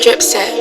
Drip Set.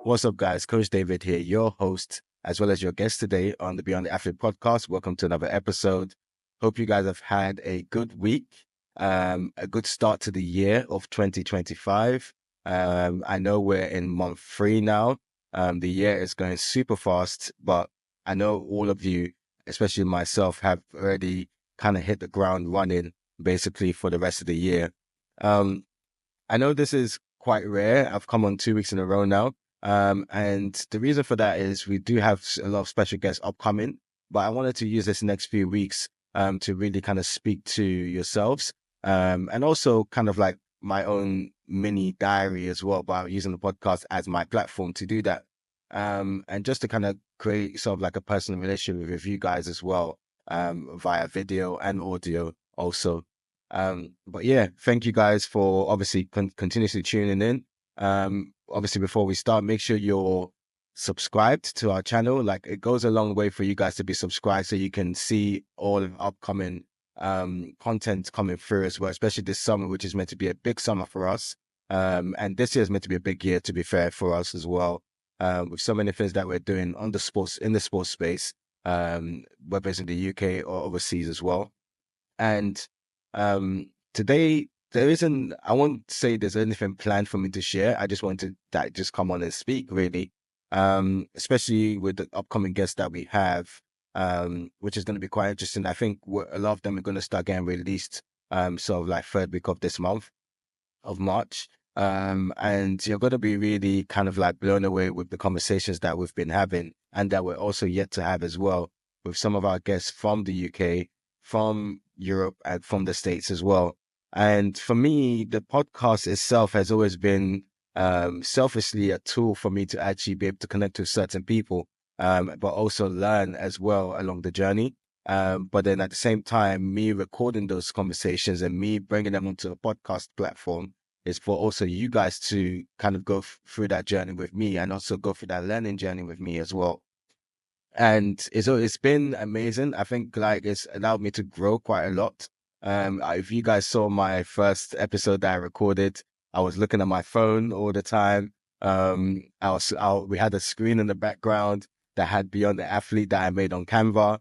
What's up, guys? Coach David here, your host, as well as your guest today on the Beyond the Athlete podcast. Welcome to another episode. Hope you guys have had a good week, a good start to the year of 2025. I know we're in month 3 now. The year is going super fast, but I know all of you, especially myself, have already kind of hit the ground running basically for the rest of the year. I know this is quite rare. I've come on 2 weeks in a row now. And the reason for that is we do have a lot of special guests upcoming, but I wanted to use this next few weeks to really kind of speak to yourselves and also kind of like my own mini diary as well, by using the podcast as my platform to do that. And just to kind of create sort of like a personal relationship with you guys as well, via video and audio also. But yeah, thank you guys for obviously continuously tuning in. Obviously, before we start, make sure you're subscribed to our channel. Like, it goes a long way for you guys to be subscribed so you can see all of upcoming content coming through as well, especially this summer, which is meant to be a big summer for us. And this year is meant to be a big year, to be fair, for us as well. With so many things that we're doing in the sports space, whether it's in the UK or overseas as well. And today I won't say there's anything planned for me to share. I just wanted to just come on and speak, really. Especially with the upcoming guests that we have, which is going to be quite interesting. I think a lot of them are going to start getting released, sort of like third week of this month of March. And you're going to be really kind of like blown away with the conversations that we've been having and that we're also yet to have as well with some of our guests from the UK, from Europe, and from the States as well. And for me, the podcast itself has always been selfishly a tool for me to actually be able to connect with certain people, but also learn as well along the journey. But then at the same time, me recording those conversations and me bringing them onto a podcast platform is for also you guys to kind of go through that journey with me and also go through that learning journey with me as well. And it's been amazing. I think like it's allowed me to grow quite a lot. If you guys saw my first episode that I recorded, I was looking at my phone all the time. We had a screen in the background that had Beyond the Athlete that I made on Canva.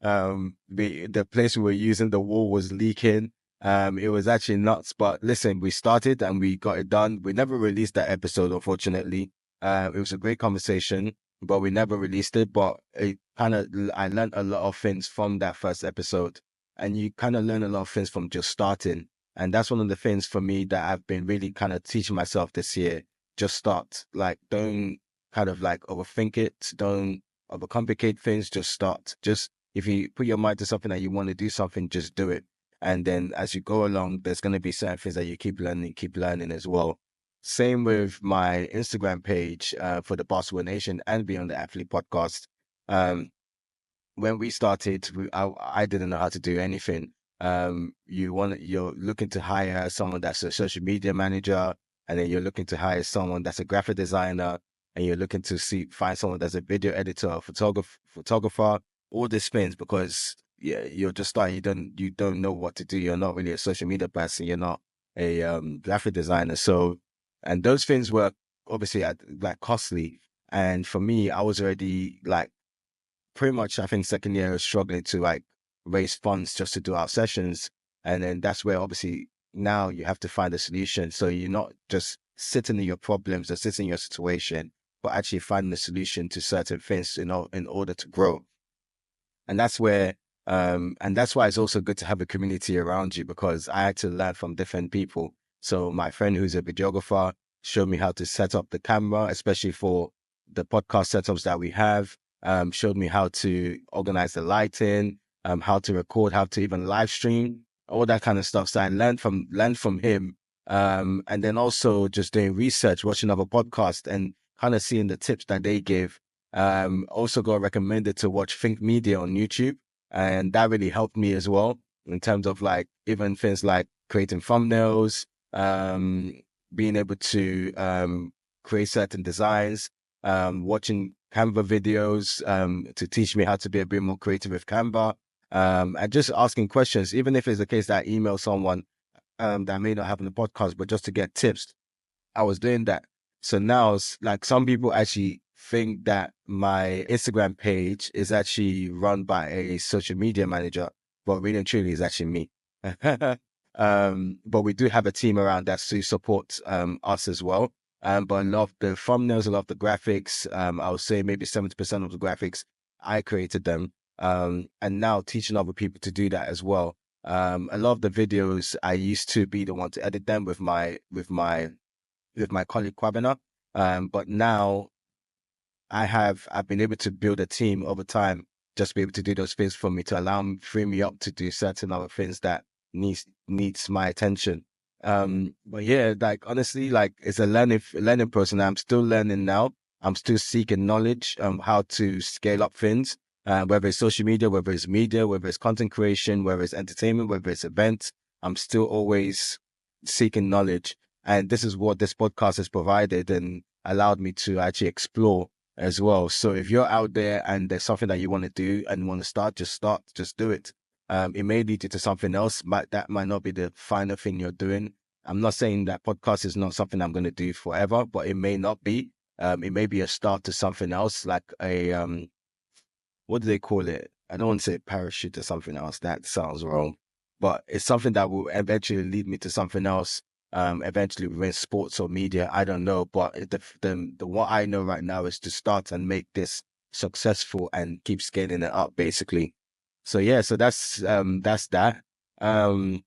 The place we were using, the wall was leaking. It was actually nuts, but listen, we started and we got it done. We never released that episode, unfortunately. It was a great conversation, but we never released it. But I learned a lot of things from that first episode, and you kind of learn a lot of things from just starting. And that's one of the things for me that I've been really kind of teaching myself this year. Just start. Like, don't kind of like overthink it. Don't overcomplicate things. Just start. Just if you put your mind to something that you want to do something, just do it. And then as you go along, there's going to be certain things that you keep learning as well. Same with my Instagram page for the Basketball Nation and Beyond the Athlete podcast. When we started, I didn't know how to do anything. You're looking to hire someone that's a social media manager, and then you're looking to hire someone that's a graphic designer, and you're looking to find someone that's a video editor, photographer, all these things, because you're just starting. You don't know what to do. You're not really a social media person. You're not a graphic designer. So, and those things were obviously like costly. And for me, I was already like pretty much, I think second year, I was struggling to like raise funds just to do our sessions. And then that's where obviously now you have to find a solution. So you're not just sitting in your problems or sitting in your situation, but actually finding a solution to certain things, in order to grow. And that's where, and that's why it's also good to have a community around you, because I had to learn from different people. So my friend who's a videographer showed me how to set up the camera, especially for the podcast setups that we have. Showed me how to organize the lighting, how to record, how to even live stream, all that kind of stuff. So I learned from him. And then also just doing research, watching other podcasts and kind of seeing the tips that they give. Also got recommended to watch Think Media on YouTube. And that really helped me as well in terms of like even things like creating thumbnails, being able to create certain designs, watching Canva videos to teach me how to be a bit more creative with Canva, and just asking questions, even if it's the case that I email someone that may not have on the podcast, but just to get tips I was doing that. So now it's like some people actually think that my Instagram page is actually run by a social media manager, but really and truly is actually me. But we do have a team around that to support us as well. But a lot of the thumbnails, a lot of the graphics, I would say maybe 70% of the graphics, I created them. And now teaching other people to do that as well. A lot of the videos I used to be the one to edit them with my colleague Kwabena. But now I've been able to build a team over time, just to be able to do those things for me, to allow me, free me up to do certain other things that needs my attention. But yeah, like honestly, like it's a learning process. I'm still learning now. I'm still seeking knowledge how to scale up things, whether it's social media, whether it's media, whether it's content creation, whether it's entertainment, whether it's events. I'm still always seeking knowledge. And this is what this podcast has provided and allowed me to actually explore as well. So if you're out there and there's something that you want to do and want to start, just do it. It may lead you to something else, but that might not be the final thing you're doing. I'm not saying that podcast is not something I'm going to do forever, but it may not be. It may be a start to something else, like a what do they call it? I don't want to say parachute or something else. That sounds wrong. But it's something that will eventually lead me to something else. Eventually within sports or media, I don't know. But the what I know right now is to start and make this successful and keep scaling it up, basically. So yeah, so that's that. Um,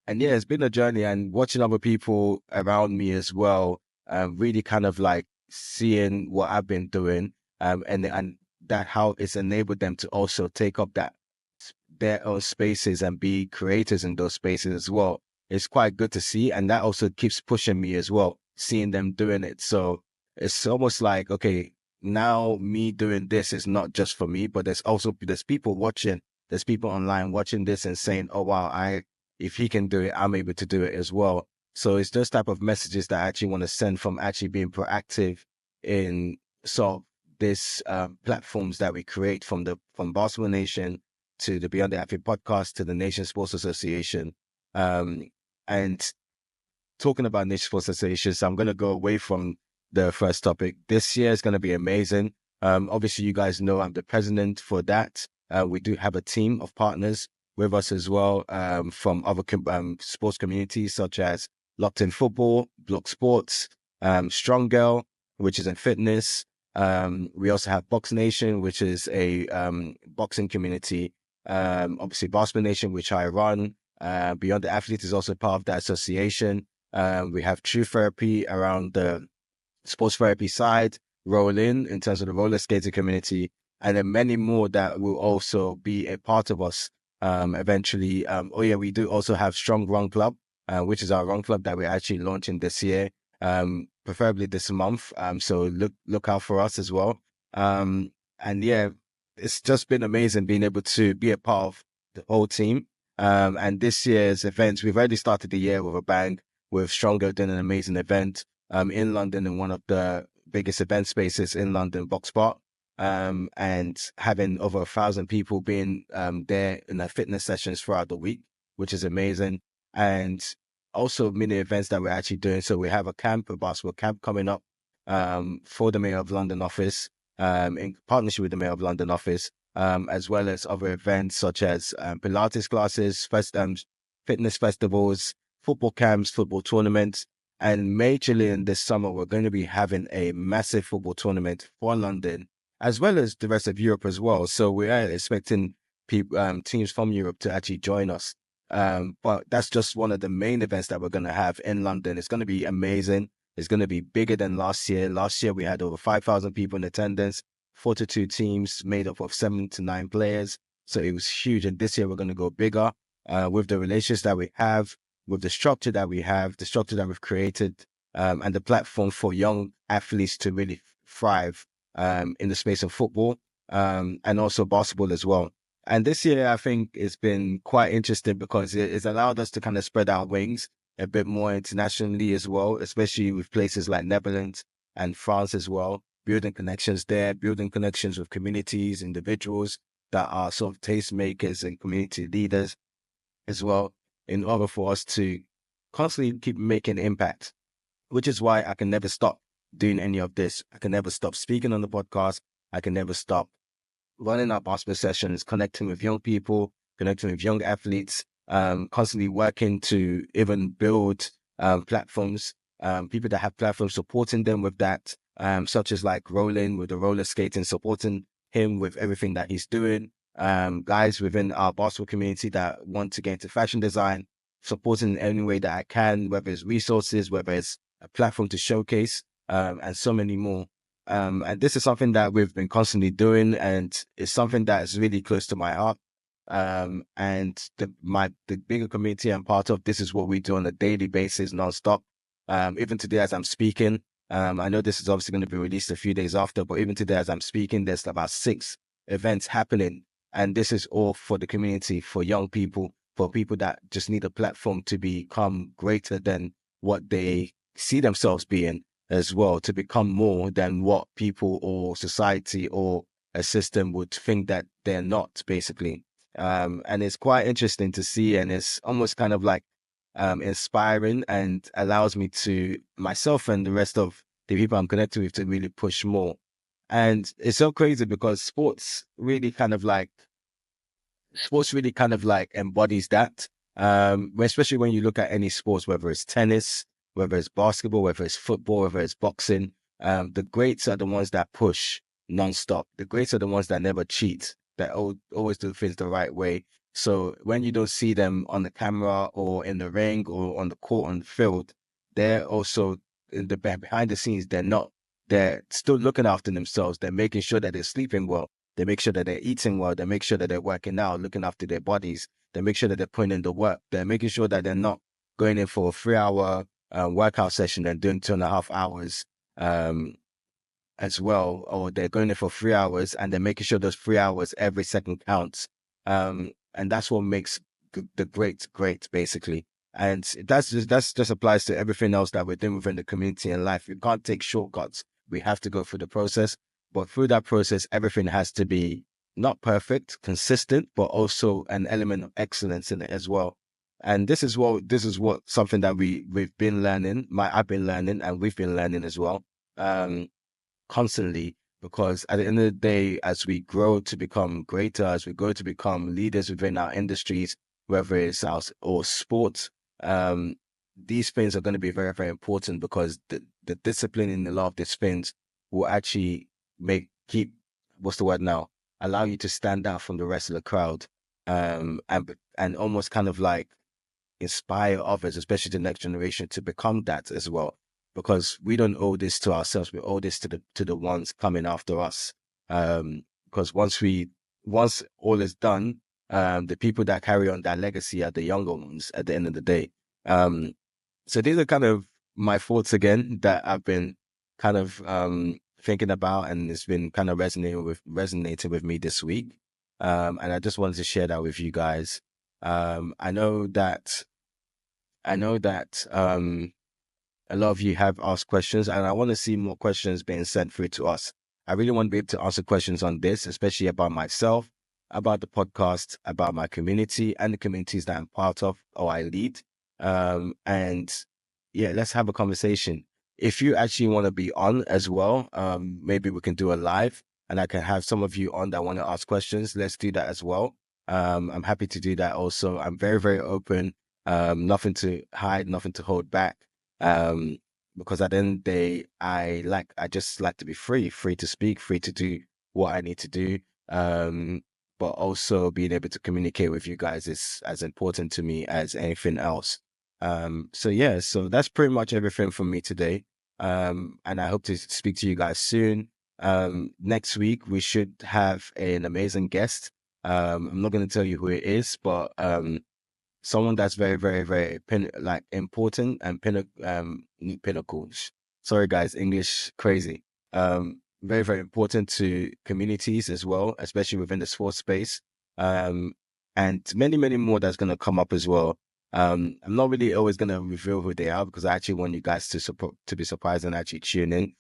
and yeah, it's been a journey, and watching other people around me as well, really kind of like seeing what I've been doing, and that how it's enabled them to also take up their own spaces and be creators in those spaces as well. It's quite good to see, and that also keeps pushing me as well, seeing them doing it. So it's almost like, okay, now me doing this is not just for me, but there's people watching, there's people online watching this and saying, oh wow, if he can do it, I'm able to do it as well. So it's those type of messages that I actually want to send from actually being proactive in sort of this platforms that we create from Basketball Nation to the Beyond the Athlete podcast to the Nation Sports Association. And talking about Nation Sports Association, so I'm going to go away from the first topic. This year is going to be amazing. Obviously, you guys know I'm the president for that. We do have a team of partners with us as well, from other sports communities such as Locked in Football, Block Sports, Strong Girl, which is in fitness. We also have Box Nation, which is a boxing community. Obviously, Basketball Nation, which I run. Beyond the Athlete is also part of that association. We have True Therapy around the sports therapy side, Roll in terms of the roller skating community, and then many more that will also be a part of us eventually. Oh yeah, we do also have Strong Run Club, which is our run club that we're actually launching this year, preferably this month. So look out for us as well. And yeah, it's just been amazing being able to be a part of the whole team. And this year's events, we've already started the year with a bang, with Stronger doing an amazing event in London in one of the biggest event spaces in London, Box Park, and having over 1,000 people being there in their fitness sessions throughout the week, which is amazing. And also many events that we're actually doing. So we have a basketball camp coming up for the Mayor of London office, in partnership with the Mayor of London office, as well as other events such as Pilates classes, fitness festivals, football camps, football tournaments. And majorly in this summer, we're going to be having a massive football tournament for London, as well as the rest of Europe as well. So we are expecting teams from Europe to actually join us. But that's just one of the main events that we're going to have in London. It's going to be amazing. It's going to be bigger than last year. Last year, we had over 5,000 people in attendance, 42 teams made up of 7 to 9 players. So it was huge. And this year, we're going to go bigger with the relationships that we have, with the structure that we have, the structure that we've created, and the platform for young athletes to really thrive in the space of football, and also basketball as well. And this year, I think it's been quite interesting because it's allowed us to kind of spread our wings a bit more internationally as well, especially with places like Netherlands and France as well, building connections there, building connections with communities, individuals that are sort of tastemakers and community leaders as well, in order for us to constantly keep making impact. which is why I can never stop doing any of this. I can never stop speaking on the podcast. I can never stop running our basketball sessions, connecting with young people, connecting with young athletes, constantly working to even build platforms, people that have platforms, supporting them with that, such as like Roland with the roller skating, supporting him with everything that he's doing. Guys within our basketball community that want to get into fashion design, supporting in any way that I can, whether it's resources, whether it's a platform to showcase, and so many more. And this is something that we've been constantly doing, and it's something that is really close to my heart. And the bigger community I'm part of, this is what we do on a daily basis, nonstop. Even today as I'm speaking, I know this is obviously going to be released a few days after, but even today as I'm speaking, there's about 6 events happening, and this is all for the community, for young people, for people that just need a platform to become greater than what they see themselves being as well, to become more than what people or society or a system would think that they're not, basically. And it's quite interesting to see, and it's almost kind of like inspiring, and allows me to myself and the rest of the people I'm connected with to really push more. And it's so crazy because sports really kind of like embodies that. Especially when you look at any sports, whether it's tennis, whether it's basketball, whether it's football, whether it's boxing, the greats are the ones that push nonstop. The greats are the ones that never cheat, that always do things the right way. So when you don't see them on the camera or in the ring or on the court, on the field, they're also in the behind the scenes. They're still looking after themselves. They're making sure that they're sleeping well. They make sure that they're eating well. They make sure that they're working out, looking after their bodies. They make sure that they're putting in the work. They're making sure that they're not going in for a 3-hour workout session and doing 2.5 hours um, as well, or they're going in for 3 hours and they're making sure those 3 hours every second counts. And that's what makes the great, basically. And that's just applies to everything else that we're doing within the community and life. We can't take shortcuts. We have to go through the process. But through that process, everything has to be not perfect, consistent, but also an element of excellence in it as well. And this is what something that we've been learning. I've been learning, and we've been learning as well, constantly. Because at the end of the day, as we grow to become greater, as we grow to become leaders within our industries, whether it's our or sports, these things are going to be very, very important, because the discipline in a lot of these things will actually keep, what's the word now, allow you to stand out from the rest of the crowd, and almost kind of like inspire others, especially the next generation, to become that as well. Because we don't owe this to ourselves; we owe this to the ones coming after us. Because once all is done, the people that carry on that legacy are the younger ones at the end of the day. So these are kind of my thoughts again that I've been kind of thinking about, and it's been kind of resonating with me this week. And I just wanted to share that with you guys. I know that a lot of you have asked questions, and I want to see more questions being sent through to us. I really want to be able to answer questions on this, especially about myself, about the podcast, about my community and the communities that I'm part of or I lead. And yeah, let's have a conversation. If you actually want to be on as well, maybe we can do a live, and I can have some of you on that want to ask questions. Let's do that as well. I'm happy to do that also. I'm very, very open. Nothing to hide, nothing to hold back. Because at the end of the day, I just like to be free to speak, free to do what I need to do. But also being able to communicate with you guys is as important to me as anything else. So yeah, so that's pretty much everything from me today. And I hope to speak to you guys soon. Next week we should have an amazing guest. I'm not going to tell you who it is, but someone that's very, very, very important and pinnacle. Sorry, guys, English crazy. Very, very important to communities as well, especially within the sports space. And many, many more that's going to come up as well. I'm not really always going to reveal who they are, because I actually want you guys to be surprised and actually tune in.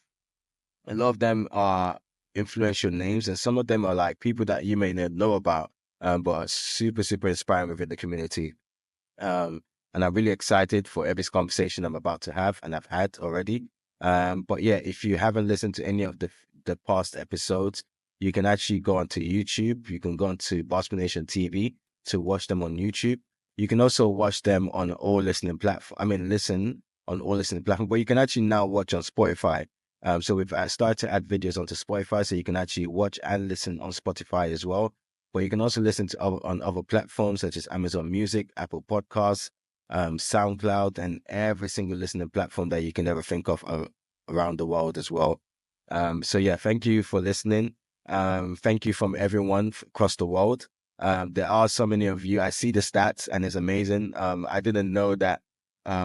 A lot of them are influential names, and some of them are like people that you may not know about, but are super, super inspiring within the community. Um, and I'm really excited for every conversation I'm about to have and I've had already. But yeah, if you haven't listened to any of the past episodes, you can actually go onto YouTube. You can go onto Basketball Nation TV to watch them on YouTube. You can also watch them on all listening platform. I mean, listen on all listening platforms, but you can actually now watch on Spotify. So we've started to add videos onto Spotify, so you can actually watch and listen on Spotify as well. But you can also listen to on other platforms such as Amazon Music, Apple Podcasts, SoundCloud, and every single listening platform that you can ever think of around the world as well. So yeah, thank you for listening. Thank you from everyone across the world. There are so many of you. I see the stats and it's amazing. I didn't know that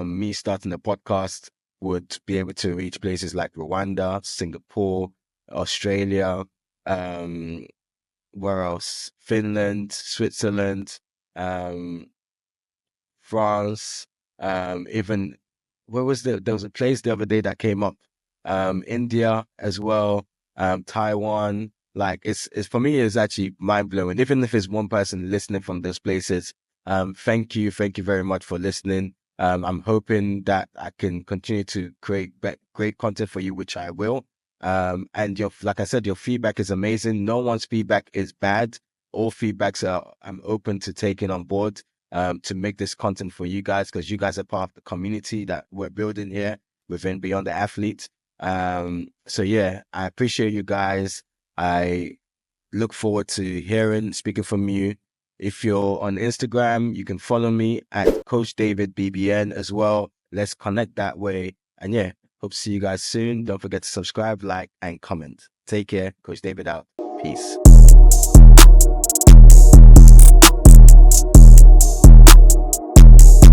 me starting the podcast would be able to reach places like Rwanda, Singapore, Australia, where else? Finland, Switzerland, um, France, even where was there was a place the other day that came up, India as well, Taiwan. Like it's for me, it's actually mind blowing. Even if it's one person listening from those places, thank you very much for listening. I'm hoping that I can continue to create great content for you, which I will. And like I said, your feedback is amazing. No one's feedback is bad. All feedbacks I'm open to taking on board to make this content for you guys, because you guys are part of the community that we're building here within Beyond the Athlete. So yeah, I appreciate you guys. I look forward to speaking from you. If you're on Instagram, you can follow me at Coach David BBN as well. Let's connect that way. And yeah, hope to see you guys soon. Don't forget to subscribe, like, and comment. Take care. Coach David out. Peace.